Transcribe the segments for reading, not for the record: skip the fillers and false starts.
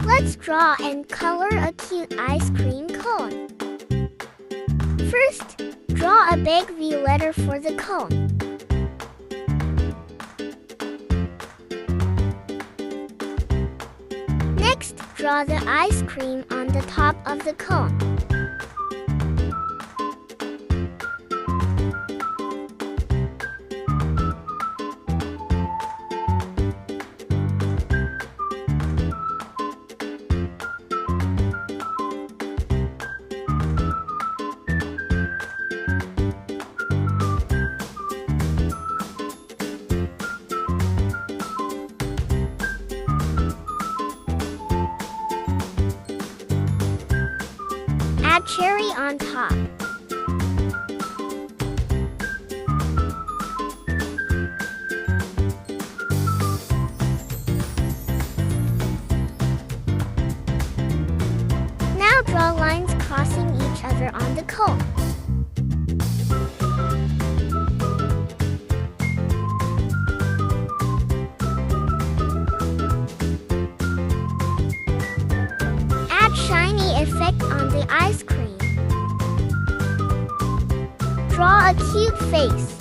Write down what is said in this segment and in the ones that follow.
Let's draw and color a cute ice cream cone. First, draw a big V letter for the cone. Next, draw the ice cream on the top of the cone. Add cherry on top. Now draw lines crossing each other on the cone. Add shiny effect on the ice cream. Draw a cute face.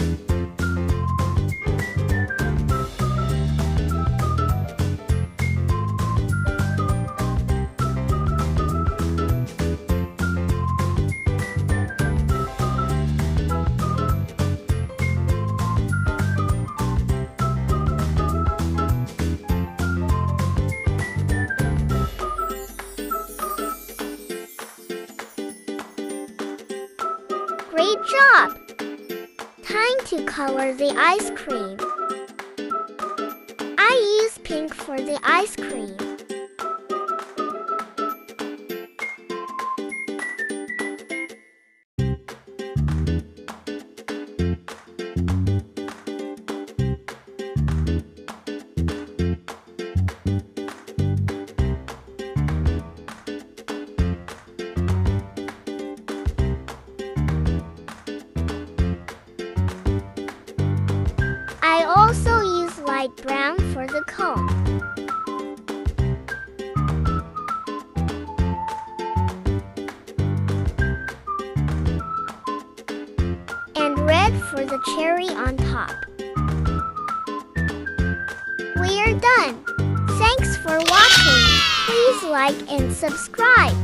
Great job! Time to color the ice cream. I use pink for the ice cream. I also use light brown for the cone. And red for the cherry on top. We are done! Thanks for watching! Please like and subscribe!